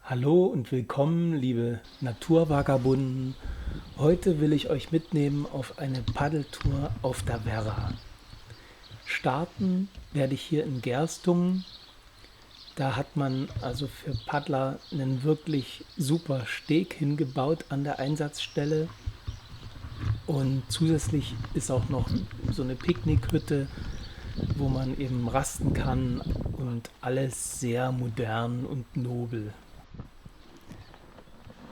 Hallo und willkommen, liebe Naturvagabunden. Heute will ich euch mitnehmen auf eine Paddeltour auf der Werra. Starten werde ich hier in Gerstungen. Da hat man also für Paddler einen wirklich super Steg hingebaut an der Einsatzstelle. Und zusätzlich ist auch noch so eine Picknickhütte, wo man eben rasten kann und alles sehr modern und nobel.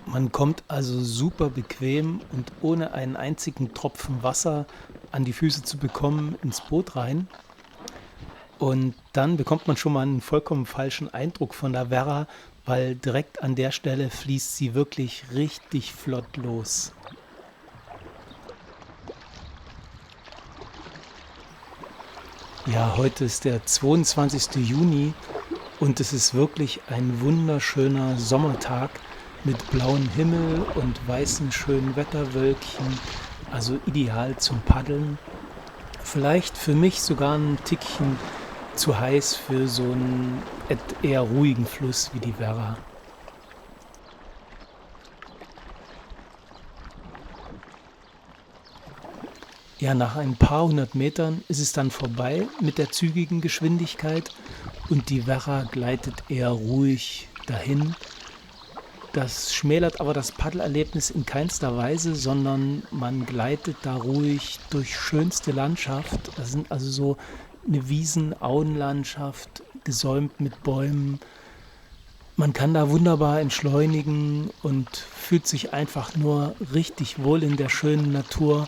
Man kommt also super bequem und ohne einen einzigen Tropfen Wasser an die Füße zu bekommen ins Boot rein. Und dann bekommt man schon mal einen vollkommen falschen Eindruck von der Werra, weil direkt an der Stelle fließt sie wirklich richtig flott los. Ja, heute ist der 22. Juni und es ist wirklich ein wunderschöner Sommertag mit blauem Himmel und weißen schönen Wetterwölkchen, also ideal zum Paddeln. Vielleicht für mich sogar ein Tickchen zu heiß für so einen eher ruhigen Fluss wie die Werra. Ja, nach ein paar hundert Metern ist es dann vorbei mit der zügigen Geschwindigkeit und die Werra gleitet eher ruhig dahin. Das schmälert aber das Paddelerlebnis in keinster Weise, sondern man gleitet da ruhig durch schönste Landschaft. Das sind also so eine Wiesen-Auenlandschaft, gesäumt mit Bäumen. Man kann da wunderbar entschleunigen und fühlt sich einfach nur richtig wohl in der schönen Natur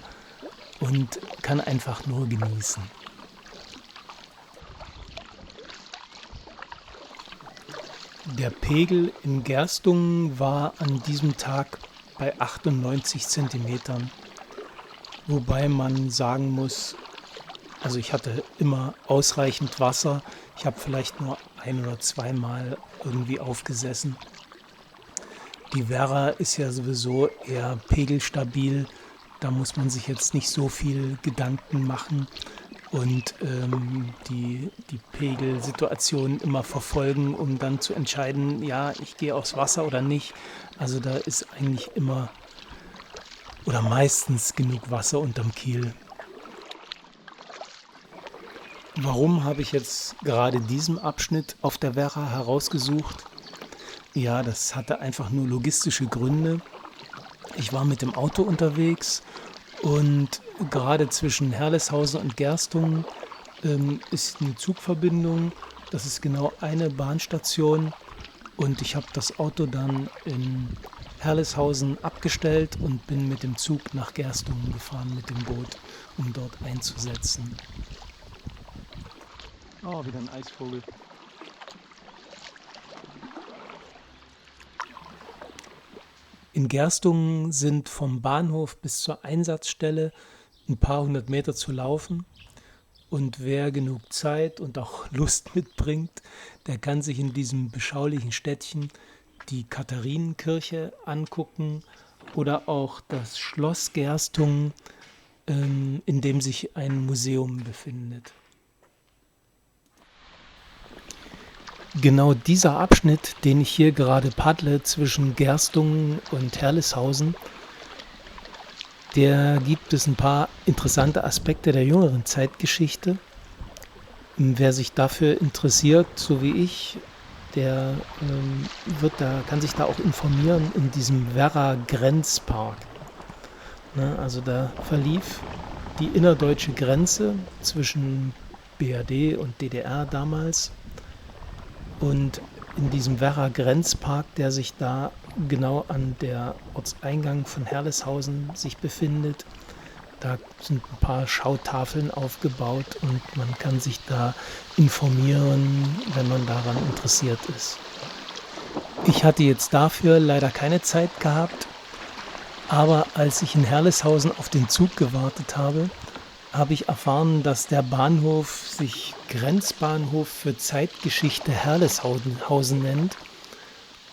und kann einfach nur genießen. Der Pegel in Gerstungen war an diesem Tag bei 98 Zentimetern, wobei man sagen muss, also ich hatte immer ausreichend Wasser. Ich habe vielleicht nur ein- oder zweimal irgendwie aufgesessen. Die Werra ist ja sowieso eher pegelstabil. Da muss man sich jetzt nicht so viel Gedanken machen und die Pegelsituation immer verfolgen, um dann zu entscheiden, ja, ich gehe aufs Wasser oder nicht. Also da ist eigentlich immer oder meistens genug Wasser unterm Kiel. Warum habe ich jetzt gerade diesen Abschnitt auf der Werra herausgesucht? Ja, das hatte einfach nur logistische Gründe. Ich war mit dem Auto unterwegs und gerade zwischen Herleshausen und Gerstungen ist eine Zugverbindung. Das ist genau eine Bahnstation und ich habe das Auto dann in Herleshausen abgestellt und bin mit dem Zug nach Gerstungen gefahren mit dem Boot, um dort einzusetzen. Oh, wieder ein Eisvogel. In Gerstungen sind vom Bahnhof bis zur Einsatzstelle ein paar hundert Meter zu laufen. Und wer genug Zeit und auch Lust mitbringt, der kann sich in diesem beschaulichen Städtchen die Katharinenkirche angucken oder auch das Schloss Gerstungen, in dem sich ein Museum befindet. Genau dieser Abschnitt, den ich hier gerade paddle zwischen Gerstungen und Herleshausen, der gibt es ein paar interessante Aspekte der jüngeren Zeitgeschichte. Wer sich dafür interessiert, so wie ich, der kann sich da auch informieren in diesem Werra Grenzpark. Ne, also da verlief die innerdeutsche Grenze zwischen BRD und DDR damals. Und in diesem Werra Grenzpark, der sich da genau an der Ortseingang von Herleshausen sich befindet, da sind ein paar Schautafeln aufgebaut und man kann sich da informieren, wenn man daran interessiert ist. Ich hatte jetzt dafür leider keine Zeit gehabt, aber als ich in Herleshausen auf den Zug gewartet habe, habe ich erfahren, dass der Bahnhof sich Grenzbahnhof für Zeitgeschichte Herleshausen nennt.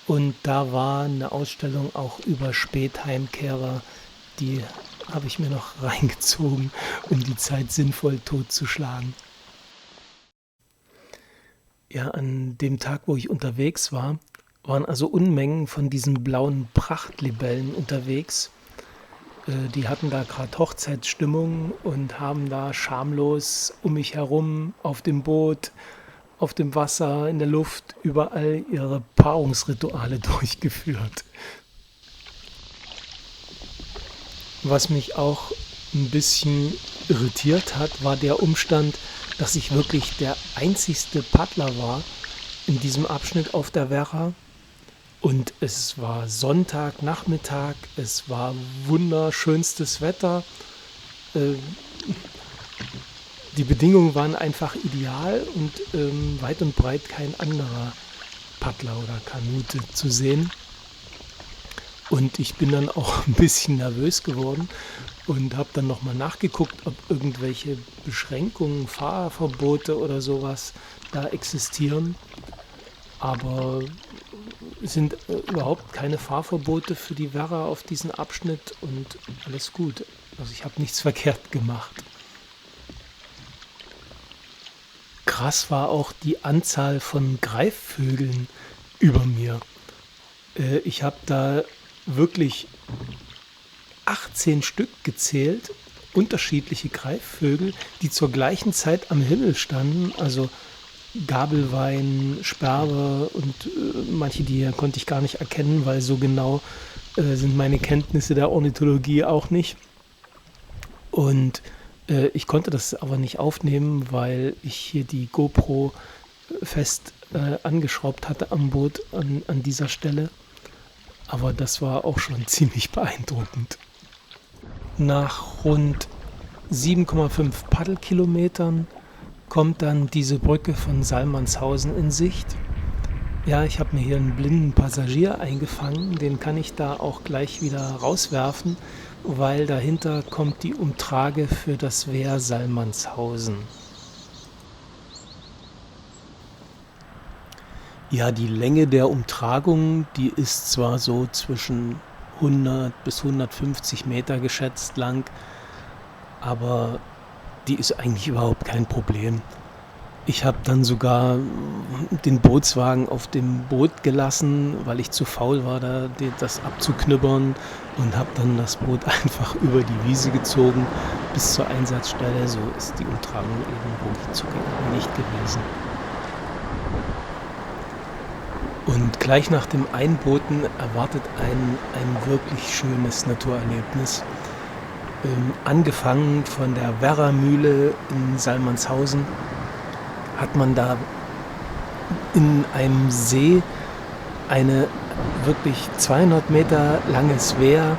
Und da war eine Ausstellung auch über Spätheimkehrer, die habe ich mir noch reingezogen, um die Zeit sinnvoll totzuschlagen. Ja, an dem Tag, wo ich unterwegs war, waren also Unmengen von diesen blauen Prachtlibellen unterwegs. Die hatten da gerade Hochzeitsstimmung und haben da schamlos um mich herum auf dem Boot, auf dem Wasser, in der Luft, überall ihre Paarungsrituale durchgeführt. Was mich auch ein bisschen irritiert hat, war der Umstand, dass ich wirklich der einzigste Paddler war in diesem Abschnitt auf der Werra. Und es war Sonntagnachmittag, es war wunderschönstes Wetter. Äh, Die Bedingungen waren einfach ideal und weit und breit kein anderer Paddler oder Kanute zu sehen. Und ich bin dann auch ein bisschen nervös geworden und habe dann nochmal nachgeguckt, ob irgendwelche Beschränkungen, Fahrverbote oder sowas da existieren. Aber es sind überhaupt keine Fahrverbote für die Werra auf diesen Abschnitt und alles gut. Also ich habe nichts verkehrt gemacht. Krass war auch die Anzahl von Greifvögeln über mir. Ich habe da wirklich 18 Stück gezählt, unterschiedliche Greifvögel, die zur gleichen Zeit am Himmel standen. Also Gabelwein, Sperber und manche, die konnte ich gar nicht erkennen, weil so genau sind meine Kenntnisse der Ornithologie auch nicht. Und ich konnte das aber nicht aufnehmen, weil ich hier die GoPro fest angeschraubt hatte am Boot an dieser Stelle. Aber das war auch schon ziemlich beeindruckend. Nach rund 7,5 Paddelkilometern kommt dann diese Brücke von Salmanshausen in Sicht. Ja, ich habe mir hier einen blinden Passagier eingefangen, den kann ich da auch gleich wieder rauswerfen, weil dahinter kommt die Umtrage für das Wehr Salmanshausen. Ja, die Länge der Umtragung, die ist zwar so zwischen 100 bis 150 Meter geschätzt lang, aber die ist eigentlich überhaupt kein Problem. Ich habe dann sogar den Bootswagen auf dem Boot gelassen, weil ich zu faul war, das abzuknüppern, und habe dann das Boot einfach über die Wiese gezogen bis zur Einsatzstelle. So ist die Umtragung eben ruckzuck nicht gewesen. Und gleich nach dem Einbooten erwartet ein wirklich schönes Naturerlebnis. Angefangen von der Werra-Mühle in Salmanshausen hat man da in einem See eine wirklich 200 Meter langes Wehr,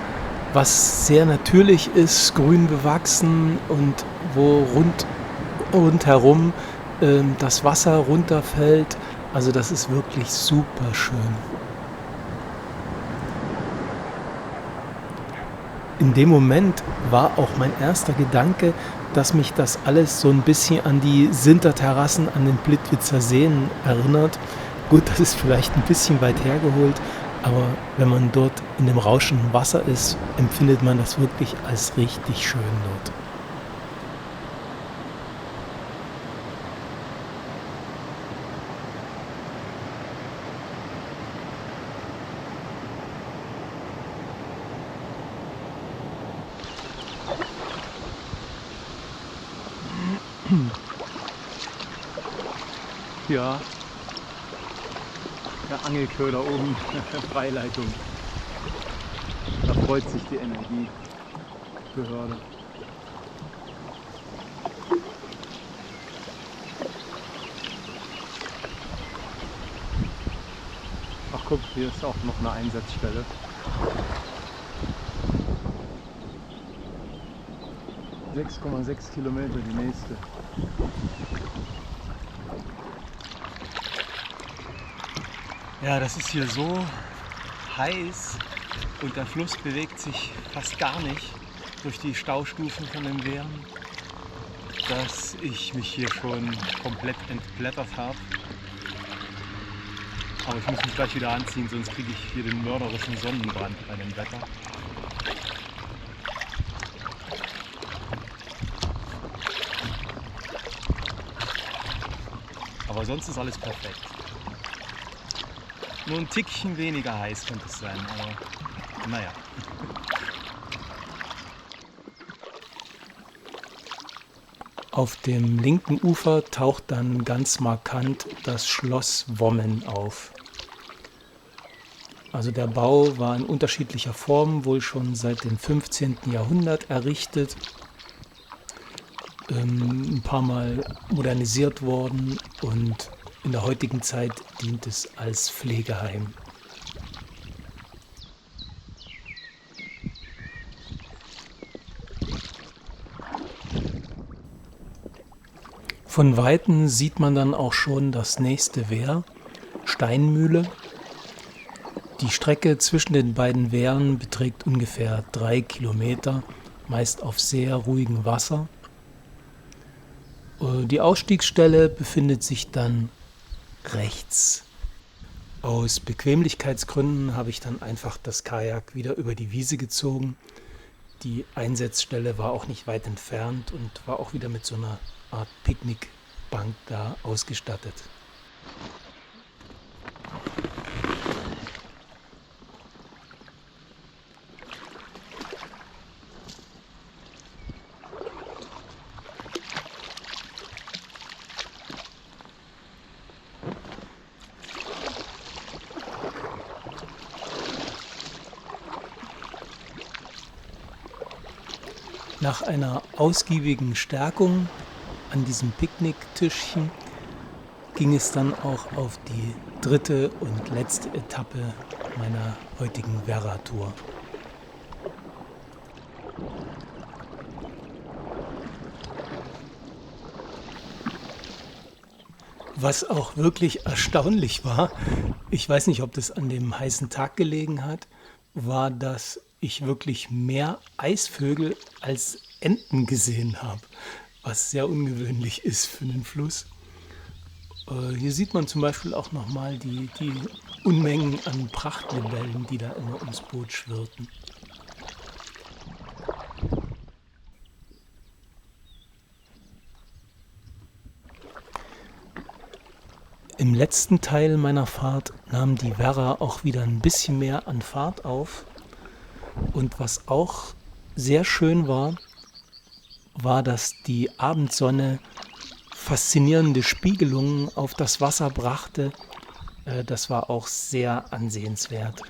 was sehr natürlich ist, grün bewachsen und wo rundherum das Wasser runterfällt. Also das ist wirklich super schön. In dem Moment war auch mein erster Gedanke, dass mich das alles so ein bisschen an die Sinterterrassen an den Plitwitzer Seen erinnert. Gut, das ist vielleicht ein bisschen weit hergeholt, aber wenn man dort in dem rauschenden Wasser ist, empfindet man das wirklich als richtig schön dort. Ja, der Angelköder oben, Freileitung. Da freut sich die Energiebehörde. Ach guck, hier ist auch noch eine Einsatzstelle. (6,6 Kilometer die nächste. Ja, das ist hier so heiß und der Fluss bewegt sich fast gar nicht durch die Staustufen von den Wehren, dass ich mich hier schon komplett entblättert habe. Aber ich muss mich gleich wieder anziehen, sonst kriege ich hier den mörderischen Sonnenbrand bei dem Wetter. Aber sonst ist alles perfekt. Nur ein Tickchen weniger heiß könnte es sein, aber naja. Auf dem linken Ufer taucht dann ganz markant das Schloss Wommen auf. Also der Bau war in unterschiedlicher Form wohl schon seit dem 15. Jahrhundert errichtet, ein paar Mal modernisiert worden und in der heutigen Zeit dient es als Pflegeheim. Von Weitem sieht man dann auch schon das nächste Wehr, Steinmühle. Die Strecke zwischen den beiden Wehren beträgt ungefähr 3 Kilometer, meist auf sehr ruhigem Wasser. Die Ausstiegsstelle befindet sich dann rechts. Aus Bequemlichkeitsgründen habe ich dann einfach das Kajak wieder über die Wiese gezogen. Die Einsetzstelle war auch nicht weit entfernt und war auch wieder mit so einer Art Picknickbank da ausgestattet. Nach einer ausgiebigen Stärkung an diesem Picknicktischchen ging es dann auch auf die dritte und letzte Etappe meiner heutigen Werra-Tour. Was auch wirklich erstaunlich war, ich weiß nicht, ob das an dem heißen Tag gelegen hat, war, dass ich wirklich mehr Eisvögel als Enten gesehen habe, was sehr ungewöhnlich ist für einen Fluss. Hier sieht man zum Beispiel auch nochmal die Unmengen an Prachtlibellen, die da immer ums Boot schwirrten. Im letzten Teil meiner Fahrt nahm die Werra auch wieder ein bisschen mehr an Fahrt auf. Und was auch sehr schön war, dass die Abendsonne faszinierende Spiegelungen auf das Wasser brachte. Das war auch sehr ansehenswert.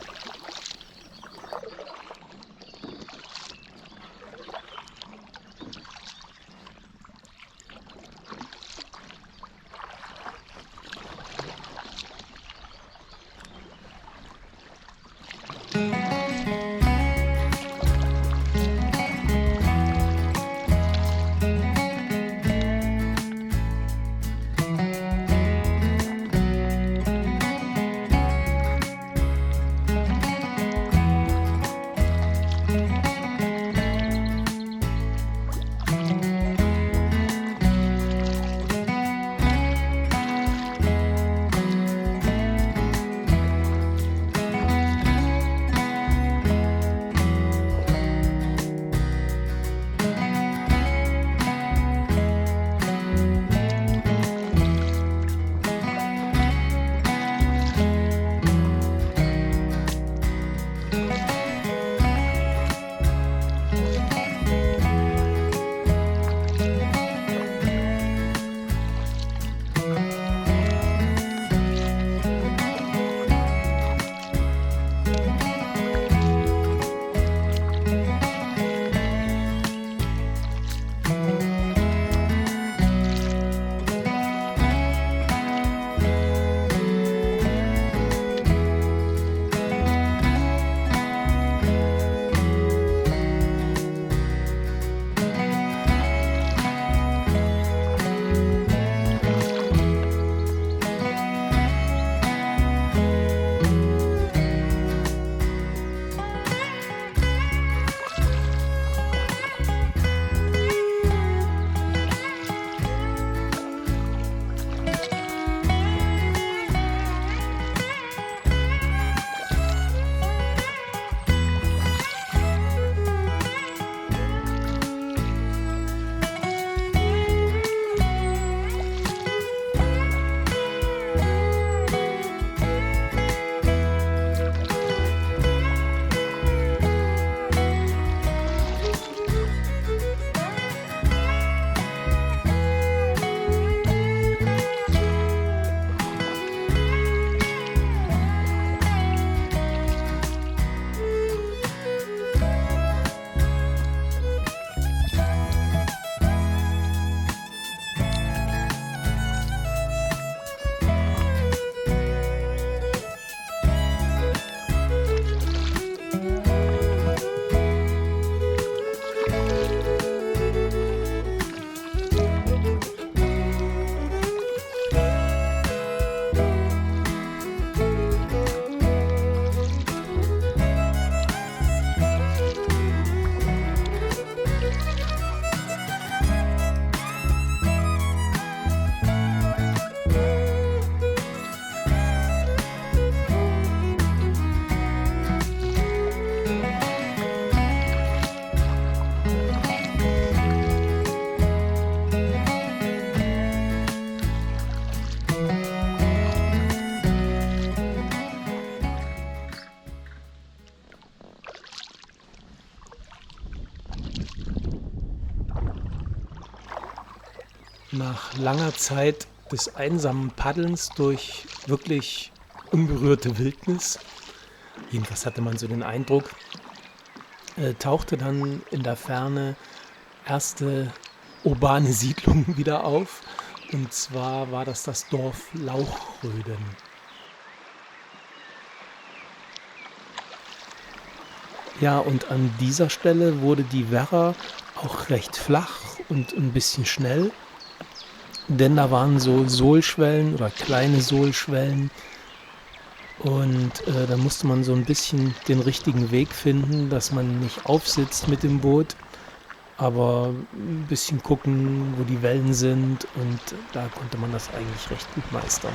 nach langer Zeit des einsamen Paddelns durch wirklich unberührte Wildnis, jedenfalls hatte man so den Eindruck, tauchte dann in der Ferne erste urbane Siedlung wieder auf. Und zwar war das Dorf Lauchröden. Ja, und an dieser Stelle wurde die Werra auch recht flach und ein bisschen schnell, denn da waren so Sohlschwellen oder kleine Sohlschwellen und da musste man so ein bisschen den richtigen Weg finden, dass man nicht aufsitzt mit dem Boot, aber ein bisschen gucken, wo die Wellen sind, und da konnte man das eigentlich recht gut meistern.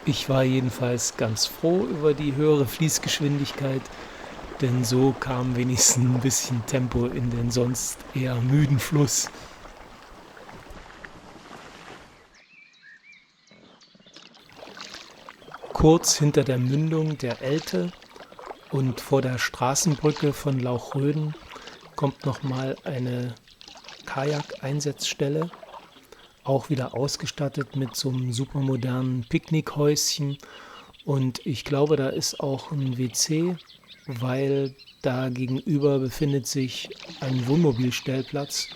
Ich war jedenfalls ganz froh über die höhere Fließgeschwindigkeit, denn so kam wenigstens ein bisschen Tempo in den sonst eher müden Fluss. Kurz hinter der Mündung der Elte und vor der Straßenbrücke von Lauchröden kommt nochmal eine Kajak-Einsatzstelle, auch wieder ausgestattet mit so einem supermodernen Picknickhäuschen. Und ich glaube, da ist auch ein WC, weil da gegenüber befindet sich ein Wohnmobilstellplatz.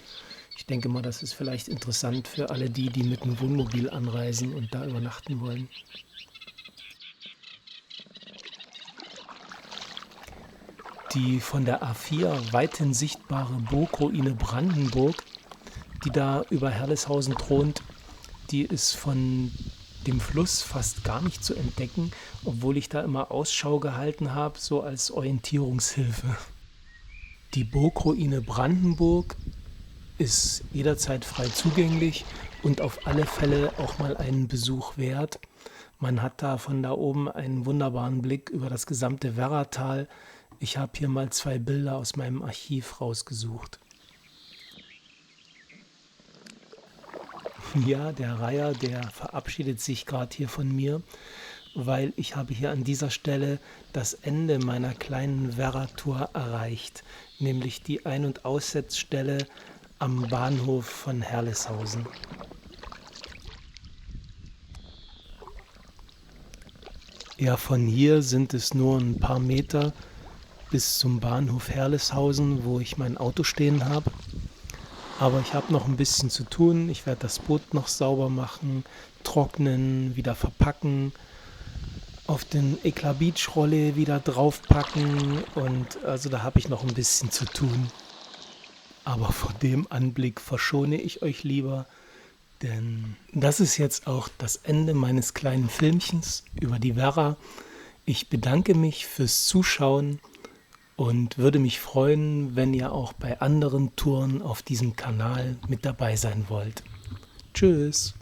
Ich denke mal, das ist vielleicht interessant für alle die, die mit dem Wohnmobil anreisen und da übernachten wollen. Die von der A4 weithin sichtbare Burgruine Brandenburg, die da über Herleshausen thront, die ist von dem Fluss fast gar nicht zu entdecken, obwohl ich da immer Ausschau gehalten habe, so als Orientierungshilfe. Die Burgruine Brandenburg ist jederzeit frei zugänglich und auf alle Fälle auch mal einen Besuch wert. Man hat da von da oben einen wunderbaren Blick über das gesamte Werratal. Ich habe hier mal 2 Bilder aus meinem Archiv rausgesucht. Ja, der Reiher, der verabschiedet sich gerade hier von mir, weil ich habe hier an dieser Stelle das Ende meiner kleinen Werra-Tour erreicht, nämlich die Ein- und Aussetzstelle am Bahnhof von Herleshausen. Ja, von hier sind es nur ein paar Meter bis zum Bahnhof Herleshausen, wo ich mein Auto stehen habe. Aber ich habe noch ein bisschen zu tun. Ich werde das Boot noch sauber machen, trocknen, wieder verpacken, auf den Ekla Beach Rolle wieder draufpacken, und also da habe ich noch ein bisschen zu tun. Aber vor dem Anblick verschone ich euch lieber, denn das ist jetzt auch das Ende meines kleinen Filmchens über die Werra. Ich bedanke mich fürs Zuschauen und würde mich freuen, wenn ihr auch bei anderen Touren auf diesem Kanal mit dabei sein wollt. Tschüss!